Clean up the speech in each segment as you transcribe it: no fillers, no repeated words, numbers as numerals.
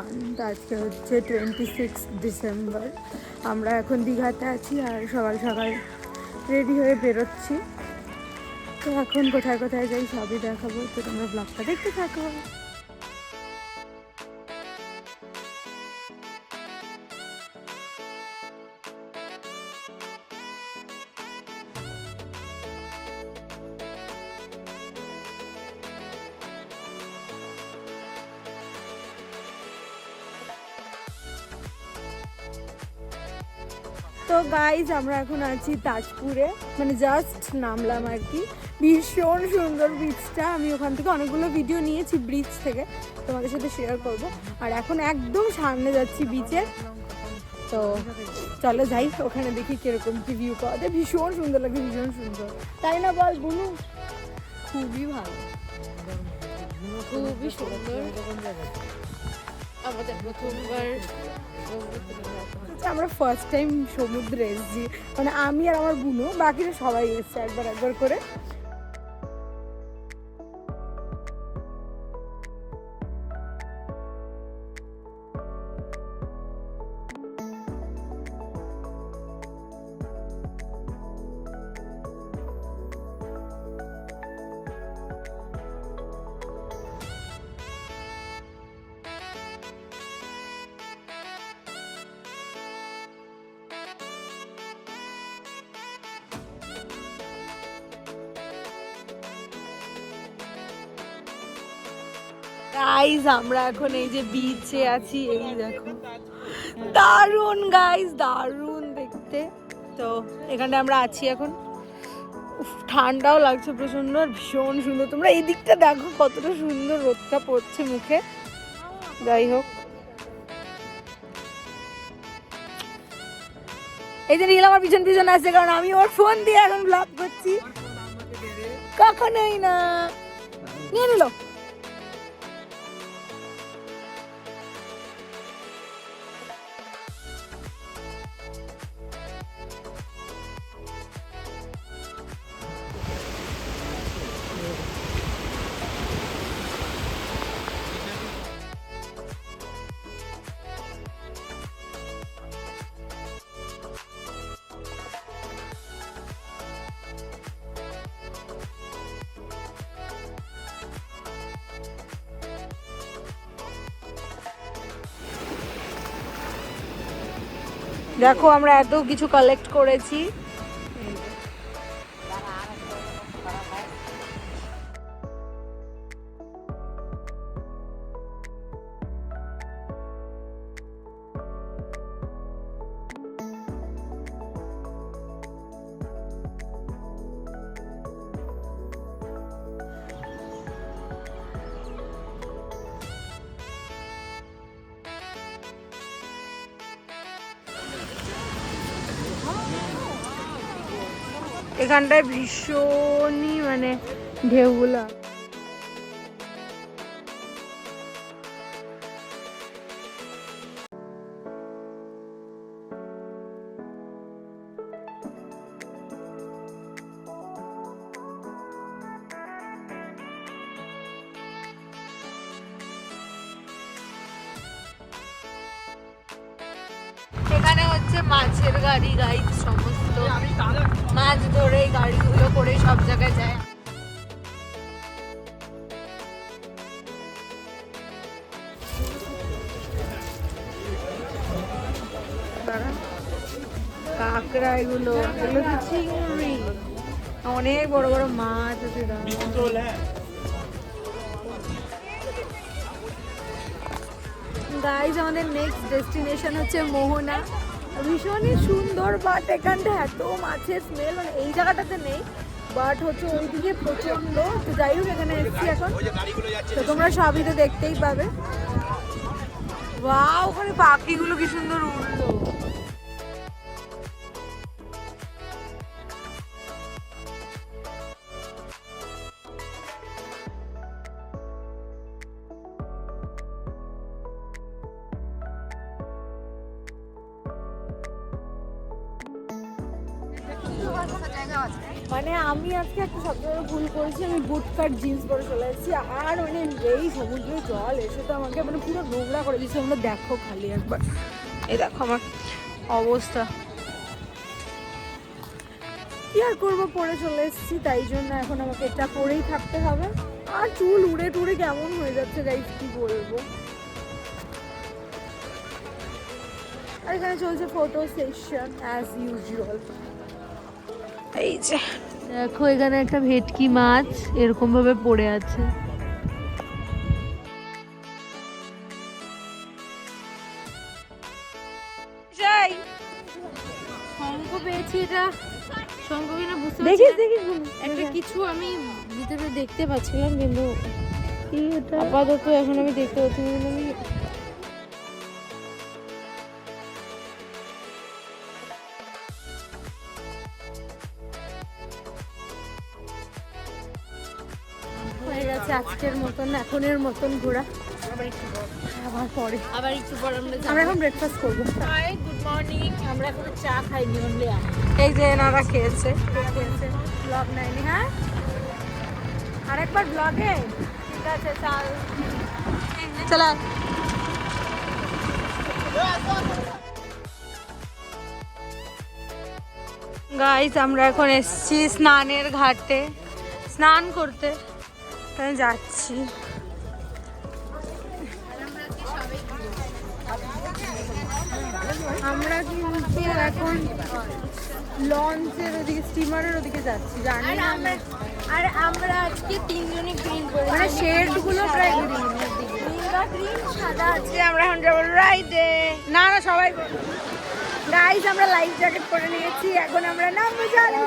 Month, আজকে হচ্ছে 26 December. আমরা এখন দীঘাতে আছি আর সকাল সকাল রেডি হয়ে বেরোচ্ছি। তো এখন কোথায় কোথায় যাই সবই দেখাবো, তো তোমরা ব্লগটা দেখতে থাকো। তো গাইজ আমরা এখন আছি তাজপুরে, মানে জাস্ট নামলাম আর কি। ভীষণ সুন্দর ব্রিজটা, আমি ওখান থেকে অনেকগুলো ভিডিও নিয়েছি ব্রিজ থেকে, তোমাদের সাথে শেয়ার করব। আর এখন একদম সামনে যাচ্ছি বিচের, তো চলো যাই ওখানে দেখি কিরকম কি ভিউ পাওয়া যায়। ভীষণ সুন্দর লাগে, ভীষণ সুন্দর, তাই না বল বুনু? খুবই ভালো, খুবই সুন্দর। আমাদের প্রথমবার আমরা ফার্স্ট টাইম সমুদ্রে এসেছি, মানে আমি আর আমার বুনু, বাকিরা সবাই এসছে একবার একবার করে। গাইজ আমরা এখন এই যে বিচে আছি, এই দেখো দারুণ গাইজ, দারুণ দেখতে। তো এখানে আমরা আছি এখন, ঠান্ডাও লাগছে প্রচন্ড, আর ভীষণ সুন্দর। তোমরা এই দিকটা দেখো কতটা সুন্দর রোদটা পড়ছে মুখে। যাই হোক, এই যে নীল আমার পিছন পিছন আসছে, কারণ আমি ওর ফোন দিয়ে এখন ব্লগ করছি। কখনোই না, নিয়ে নিল। দেখো আমরা এত কিছু কালেক্ট করেছি। এখানটায় ভীষণই মানে ঢেউগুলা। এখানে হচ্ছে মাছের গাড়ি, গাইড সমস্ত মাছ ধরে এই গাড়িগুলো করে সব জায়গায় যায়। কাঁকড়া, এগুলো এগুলো তো চিংড়ি, অনেক বড় বড় মাছ আছে। গাইজ আমাদের নেক্সট ডেস্টিনেশন হচ্ছে মোহনা। ভীষণই সুন্দর, বাট এখানটা এত মাছের স্মেল, মানে এই জায়গাটাতে নেই, বাট হচ্ছে ওইদিকে প্রচন্ড। তো যাই হোক এখানে এসেছি এখন, তো তোমরা সবই তো দেখতেই পাবে। ওয়াও, ওখানে পাখিগুলো কি সুন্দর উড়লো। জায়গা আছে। মানে আমি আজকে একটা সবচেয়ে বড় ভুল করেছি, আমি বুট কাট জিন্স পরে চলে এসেছি। আর মানে এই সমুদ্রের জল এসে তো আমাকে মানে পুরো নোংরা করে দিচ্ছে। তোমরা দেখো খালি একবার, এই দেখো আমার অবস্থা। কি আর করবো, পরে চলে এসেছি, তাই জন্য এখন আমাকে এটা পরেই থাকতে হবে। আর চুল উড়ে টুড়ে কেমন হয়ে যাচ্ছে গাইস, কি বলবো। আর এখানে চলছে ফটো সেশন অ্যাজ ইউজুয়াল। এই যে দেখো এখানে একটা ভেটকি মাছ এরকম ভাবে পড়ে আছে। যাই শঙ্খ পেয়েছি, এটা শঙ্খ কিনা বুঝতে দেখিস পারছি না। দেখিস একটা কিছু আমি ভিতরে দেখতে পাচ্ছিলাম, কিন্তু কি এটা? আপাতত এখন আমি দেখতে পাচ্ছি না, কিন্তু আমি হয়ে গেছে আজকের মতন, এখনের মতন ঘোরা। আবার পরে আবার একটু পর আমরা আমরা এখন ব্রেকফাস্ট করবো। Hi good morning. আমরা এখন চা খাইনি, অনলি এই যে এনারা খেয়েছে ব্লগ নেয়নি। হ্যাঁ আরেকবার ব্লগে, ঠিক আছে চাল চলা। গাইস আমরা এখন এসেছি স্নানের ঘাটে স্নান করতে, তাই যাচ্ছি। আমরা কিন্তু এখন লঞ্চের ওদিকে, স্টিমারের ওদিকে যাচ্ছি, জানি না। আর আমরা আজকে তিনজনে গ্রিন করে, মানে শেডগুলো প্রায় গ্রিন, গ্রিন সাদা আজকে আমরা এখন যাবো রাইডে। না না সবাই গাইস আমরা লাইফ জ্যাকেট পরে নিয়েছি, এখন আমরা নামবো জলে।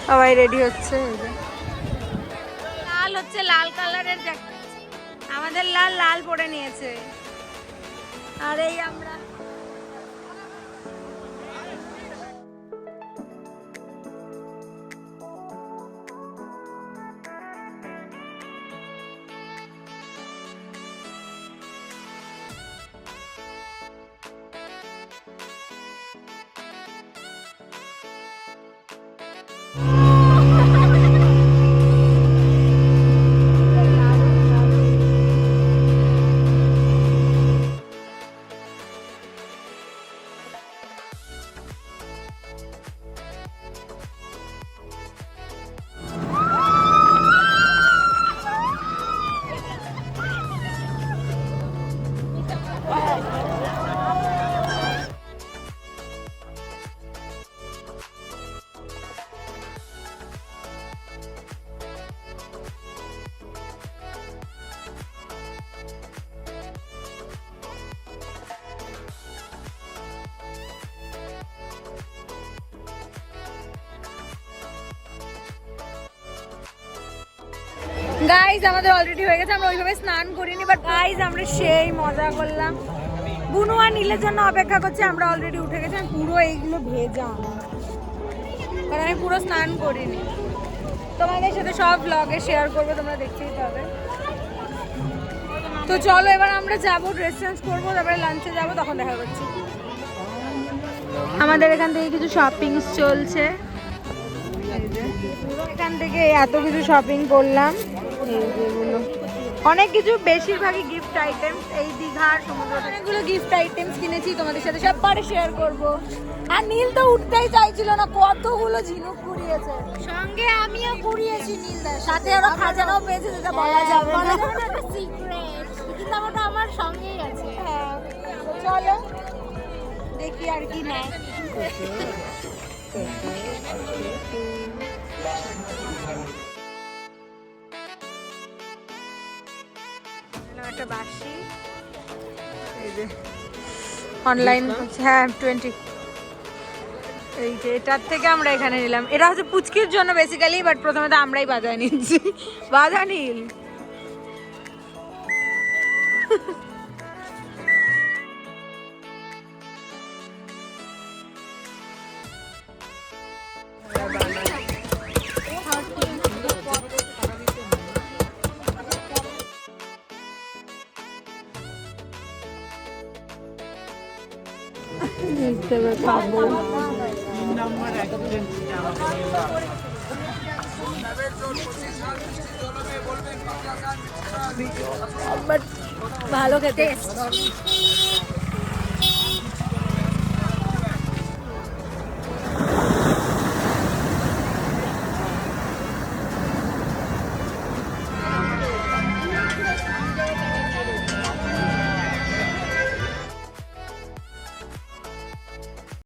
সবাই রেডি হচ্ছে। লাল হচ্ছে, লাল কালারের জ্যাকেট আমাদের, লাল লাল পরে নিয়েছে। আর এই আমরা গাইজ আমাদের অলরেডি হয়ে গেছে, আমরা ওইভাবে স্নান করিনি, বাট গাইজ আমরা সেই মজা করলাম। বুনু আর নীলের জন্য অপেক্ষা করছে, আমরা অলরেডি উঠে গেছি। আমি পুরো এইগুলো ভেজা, কারণ আমি পুরো স্নান করিনি। তোমাদের সাথে সব ব্লগে শেয়ার করবো, তোমরা দেখতেই পাবে। তো চলো এবার আমরা যাবো, ড্রেস চেঞ্জ করবো, তারপরে লাঞ্চে যাবো, তখন দেখা করছি। আমাদের এখান থেকে কিছু শপিংস চলছে, এখান থেকে এত কিছু শপিং করলাম। এই যেগুলো অনেক কিছু, বেশিরভাগই গিফট আইটেমস। এই দীঘার সমুদ্র অনেকগুলো গিফট আইটেমস কিনেছি, তোমাদের সাথে সববারে শেয়ার করব। আর নীল তো উঠতেই চাইছিল না, কতগুলো ঝিনুক কুড়িয়েছে, সঙ্গে আমিও কুড়িয়েছি নীলদার সাথে আরো খাজানাও পেয়েছে, যেটা বলা যাবে না। একটা সিক্রেট, কিন্তু ওটা আমার সঙ্গেই আছে। হ্যাঁ তো চলো দেখি আর কি নেয়। একটা বাসি, এই যে অনলাইন, হ্যাঁ 20, এই যে এটার থেকে আমরা এখানে নিলাম। এটা হচ্ছে পুচকির জন্য বেসিক্যালি, বাট প্রথমে তো আমরাই বাজায় নিচ্ছি। বাজা নীল। খাবো বাট ভালো খেতে